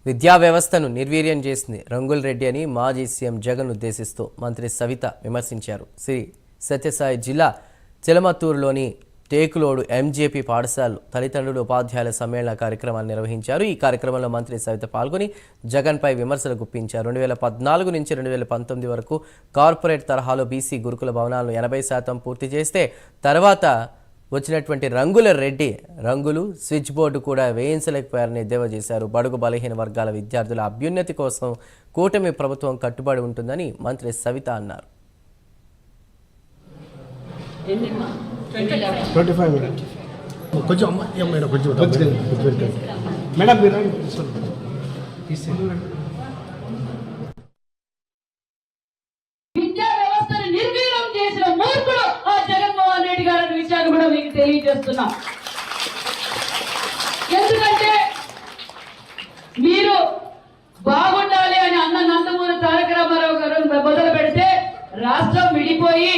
విద్యా వ్యవస్థను నిర్వీర్యం చేసింది రంగుల రెడ్డి అని మాజీ సీఎం జగన్ ఉద్దేశిస్తూ మంత్రి సవిత విమర్శించారు. శ్రీ సత్యసాయి జిల్లా చిలమత్తూరులోని టేకులోడు ఎంజేపీ పాఠశాలలో తల్లిదండ్రులు ఉపాధ్యాయుల సమ్మేళన కార్యక్రమాన్ని నిర్వహించారు. ఈ కార్యక్రమంలో మంత్రి సవిత పాల్గొని జగన్పై విమర్శలు గుప్పించారు. 2014 నుంచి 2019 వరకు కార్పొరేట్ తరహాలో బీసీ గురుకుల భవనాలను 80% పూర్తి చేస్తే తర్వాత వచ్చినటువంటి రంగుల రెడ్డి రంగులు స్విచ్ బోర్డు కూడా వేయించలేకపోయారని ఎద్దేవా చేశారు. బడుగు బలహీన వర్గాల విద్యార్థుల అభ్యున్నతి కోసం కూటమి ప్రభుత్వం కట్టుబడి ఉంటుందని మంత్రి సవిత అన్నారు. కూడా మీకు తెలియజేస్తున్నాం. ఎందుకంటే మీరు బాగుండాలి అని అన్న నందమూరి తారక రామారావు గారు మొదలు పెడితే రాష్ట్రం విడిపోయి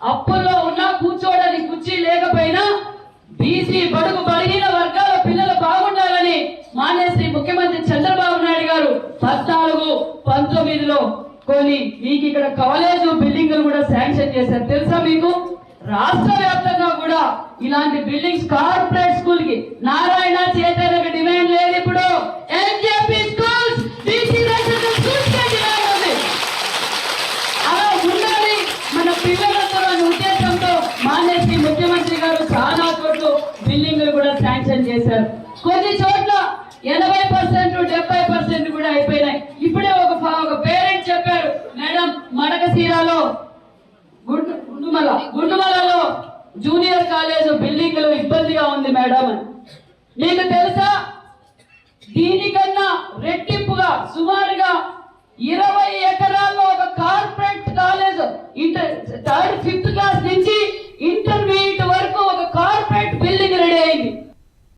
అప్పుల్లో ఉన్నా కూర్చోడానికి కుర్చీ లేకపోయినా బీసీ బడుగు బలహీన వర్గాల పిల్లలు బాగుండాలని మాన్యశ్రీ ముఖ్యమంత్రి చంద్రబాబు నాయుడు గారు 14-19లో కొన్ని మీకు ఇక్కడ కాలేజు బిల్డింగ్లు కూడా శాంక్షన్ చేశారు. తెలుసా మీకు? రాష్ట్ర వ్యాప్తంగా కూడా ఇలాంటి బిల్డింగ్స్ కార్పొరేట్ స్కూల్ కి నారాయణ చైతన్యకి డిమాండ్ లేదు. ఇప్పుడు NJP schools BC residential schools కి డిమాండ్ ఉంది. అలా ఉండాలి మన పిల్లలందరూ అనే ఉద్దేశంతో మాన్యశ్రీ ముఖ్యమంత్రి గారు చాలా చోట్ల బిల్డింగ్లు కూడా శాంక్షన్ చేశారు. కొన్ని చోట్ల 80%, 70% కూడా అయిపోయినాయి. ఇప్పుడే ఒక పేరెంట్ చెప్పారు, మేడం మడకసీరాలో గుండుమలలో జూనియర్ కాలేజ్ బిల్డింగ్లు ఇబ్బందిగా ఉంది మేడం అని. మీకు తెలుసా, దీనికన్నా రెట్టింపుగా సుమారుగా 20 ఎకరాల్లో ఒక కార్పొరేట్ కాలేజ్ 3rd, 5th